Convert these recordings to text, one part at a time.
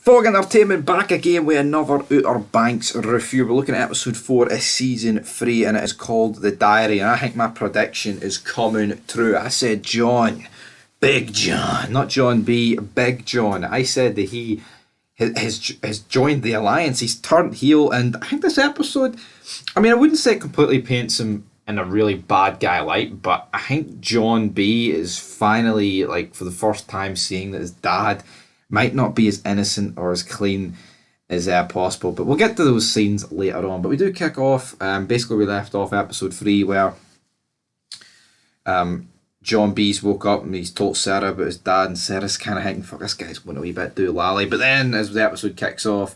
Pogue Entertainment back again with another Outer Banks review. We're looking at episode 4 of season 3 and it is called The Diary. And I think my prediction is coming true. I said Big John, not John B, Big John. I said that he has joined the Alliance. He's turned heel, and I think this episode, I mean, I wouldn't say it completely paints him in a really bad guy light, but I think John B is finally, like, for the first time seeing that his dad might not be as innocent or as clean as possible. But we'll get to those scenes later on. But we do kick off, basically we left off episode 3 where John B's woke up and he's told Sarah about his dad, and Sarah's kind of thinking, fuck, this guy's going a wee bit doolally. But then as the episode kicks off,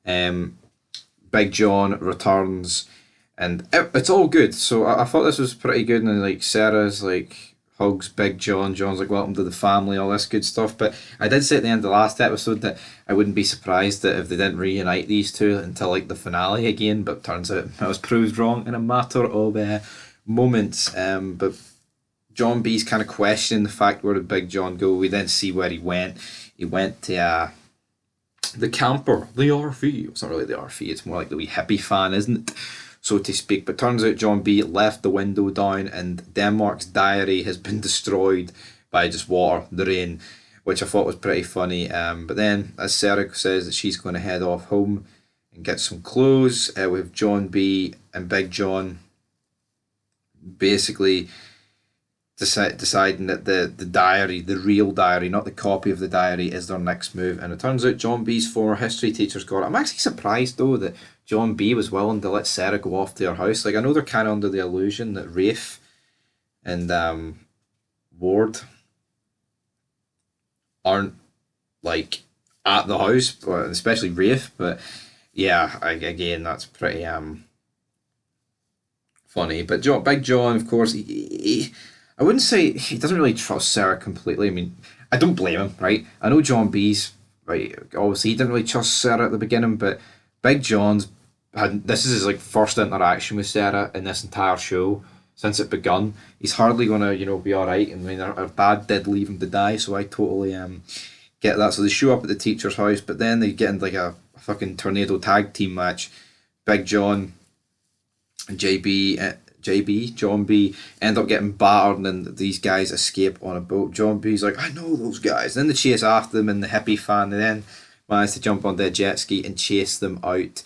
Big John returns and it's all good. So I thought this was pretty good, and like Sarah's like hugs Big John. John's like, welcome to the family, all this good stuff. But I did say at the end of the last episode that I wouldn't be surprised that if they didn't reunite these two until like the finale again, but turns out I was proved wrong in a matter of moments. But John B's kind of questioning the fact, where did Big John go? We then see where he went. He went to the camper, the RV. It's not really the RV, it's more like the wee hippie fan, isn't it? So to speak. But turns out John B left the window down and Denmark's diary has been destroyed by just water, the rain, which I thought was pretty funny. But then, as Sarah says that she's going to head off home and get some clothes, with John B and Big John basically deciding that the diary, the real diary, not the copy of the diary, is their next move. And it turns out John B's former history teacher's got it. I'm actually surprised though that John B was willing to let Sarah go off to her house. Like, I know they're kind of under the illusion that Rafe and Ward aren't like at the house, but especially Rafe. But yeah, again, that's pretty funny. But Big John, of course, he I wouldn't say he doesn't really trust Sarah completely. I mean, I don't blame him, right? I know John B's, right, obviously he didn't really trust Sarah at the beginning, but Big John's this is his like first interaction with Sarah in this entire show since it begun. He's hardly gonna, be alright. I mean, her dad did leave him to die, so I totally get that. So they show up at the teacher's house, but then they get into like a fucking tornado tag team match. Big John and John B end up getting battered, and then these guys escape on a boat. John B's like, I know those guys. And then they chase after them, and the hippie fan, and then manage to jump onto a jet ski and chase them out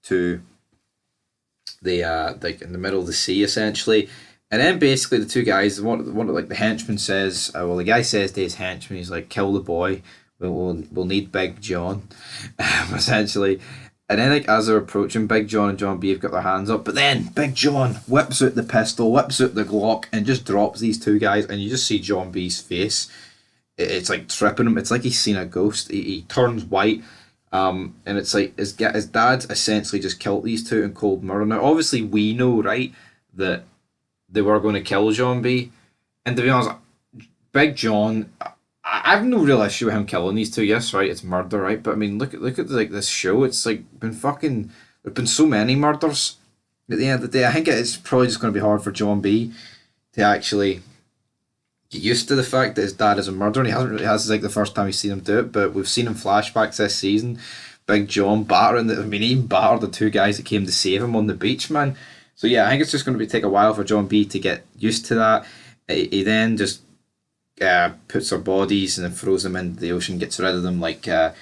to the like in the middle of the sea essentially. And then basically the two guys, one of like the henchman says, well, the guy says to his henchman, he's like, kill the boy, we'll need Big John, essentially. And then, like, as they're approaching, Big John and John B have got their hands up, but then Big John whips out the pistol, whips out the Glock, and just drops these two guys, and you just see John B's face. It's like tripping him. It's like he's seen a ghost. He turns white, and it's like his dad essentially just killed these two in cold murder. Now, obviously, we know, right, that they were going to kill John B, and to be honest, Big John, I've no real issue with him killing these two. Yes, right, it's murder, right? But I mean, look at like this show. It's like there've been so many murders. At the end of the day, I think it's probably just going to be hard for John B to actually get used to the fact that his dad is a murderer. And he hasn't really. This is like the first time he's seen him do it. But we've seen in flashbacks this season, Big John battering. He even battered the two guys that came to save him on the beach, man. So yeah, I think it's just going to take a while for John B to get used to that. He then just puts their bodies and then throws them into the ocean, gets rid of them like the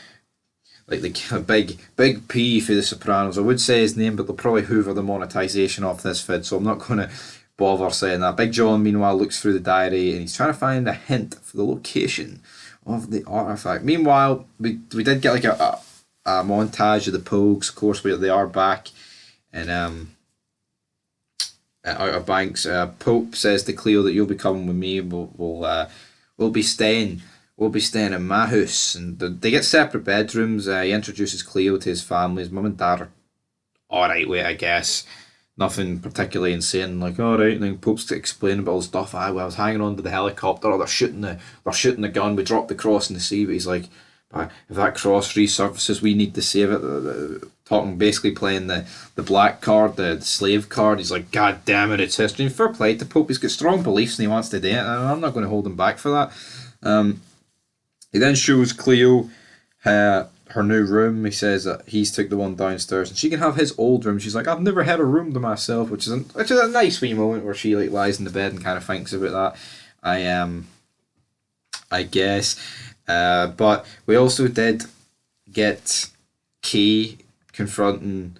big P for the Sopranos. I would say his name, but they'll probably hoover the monetization off this vid, so I'm not going to bother saying that. Big John, meanwhile, looks through the diary and he's trying to find a hint for the location of the artifact. Meanwhile, we did get like a montage of the Pogues, of course, where they are back and Outer Banks. Pope says to Cleo that you'll be coming with me. We'll be staying in my house, and they get separate bedrooms. He introduces Cleo to his family. His mum and dad are all right with it, I guess. Nothing particularly insane. Like, all right. And then Pope's explaining about all the stuff. I was hanging on to the helicopter. Or they're shooting the gun. We dropped the cross in the sea. But he's like, if that cross resurfaces, we need to save it. Talking, basically playing the black card, the slave card. He's like, God damn it, it's history. And fair play to Pope. He's got strong beliefs and he wants to do it. And I'm not going to hold him back for that. He then shows Cleo her her new room. He says that he's took the one downstairs and she can have his old room. She's like, I've never had a room to myself, which is a nice wee moment where she like lies in the bed and kind of thinks about that. I guess. But we also did get Key confronting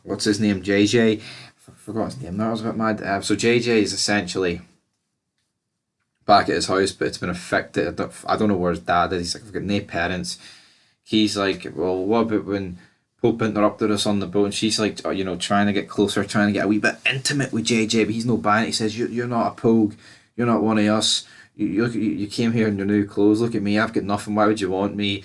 what's his name, JJ. Forgot his name. That was a bit mad. So JJ is essentially back at his house, but it's been affected. I don't know where his dad is. He's like, I've got no parents. He's like, well, what about when Pope interrupted us on the boat? And she's like, trying to get closer, trying to get a wee bit intimate with JJ, but he's no buying it. He says, you're not a Pogue. You're not one of us. You came here in your new clothes. Look at me. I've got nothing. Why would you want me?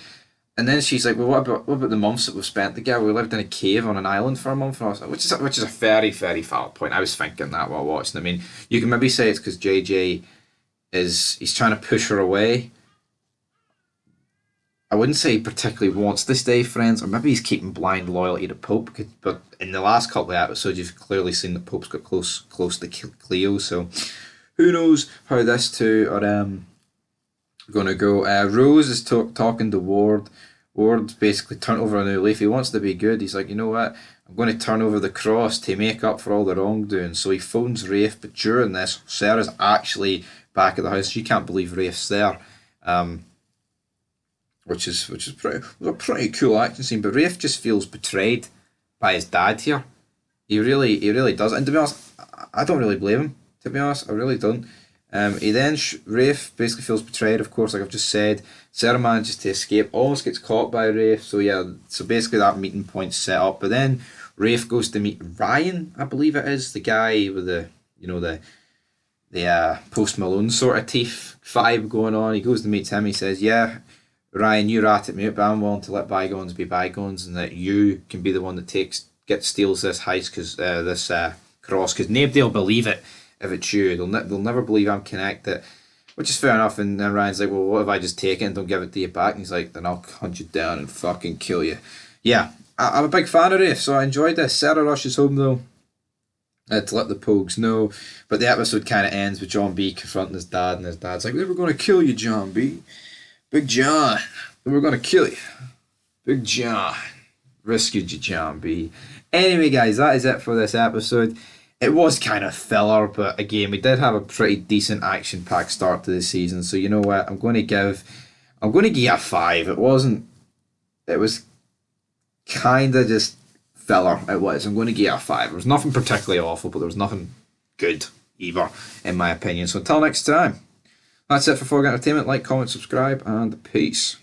And then she's like, well, what about the months that we've spent together? We lived in a cave on an island for a month, and I was like, which is a very, very valid point. I was thinking that while watching. I mean, you can maybe say it's because JJ he's trying to push her away. I wouldn't say he particularly wants to stay friends, or maybe he's keeping blind loyalty to Pope. But in the last couple of episodes, you've clearly seen that Pope's got close to Cleo. So who knows how this two are going to go. Rose is talking to Ward. Ward's basically turned over a new leaf. He wants to be good. He's like, you know what? I'm going to turn over the cross to make up for all the wrongdoing. So he phones Rafe, but during this, Sarah's actually back at the house. She can't believe Rafe's there, which is a pretty cool action scene. But Rafe just feels betrayed by his dad here. He really does. And to be honest, I don't really blame him. To be honest, I really don't. Rafe basically feels betrayed, of course, like I've just said. Sarah manages to escape, almost gets caught by Rafe. So basically that meeting point's set up. But then Rafe goes to meet Ryan, I believe it is, the guy with the Post Malone sort of teeth vibe going on. He goes to meet him. He says, "Yeah, Ryan, you ratted me out, but I'm willing to let bygones be bygones, and that you can be the one that steals this heist, because this cross, because nobody will believe it if it's you. They'll never believe I'm connected." Which is fair enough. And then Ryan's like, well, what if I just take it and don't give it to you back? And he's like, then I'll hunt you down and fucking kill you. Yeah, I'm a big fan of Rafe, so I enjoyed this. Sarah rushes home, though, to let the Pogues know. But the episode kind of ends with John B confronting his dad, and his dad's like, they were going to kill you, John B. Big John. They were going to kill you. Big John. Rescued you, John B. Anyway, guys, that is it for this episode. It was kind of filler, but again, we did have a pretty decent action-packed start to the season. So you know what? I'm going to give you a 5. It was kind of just filler. It was. I'm going to give you a 5. There was nothing particularly awful, but there was nothing good either, in my opinion. So until next time, that's it for Pogue Entertainment. Like, comment, subscribe, and peace.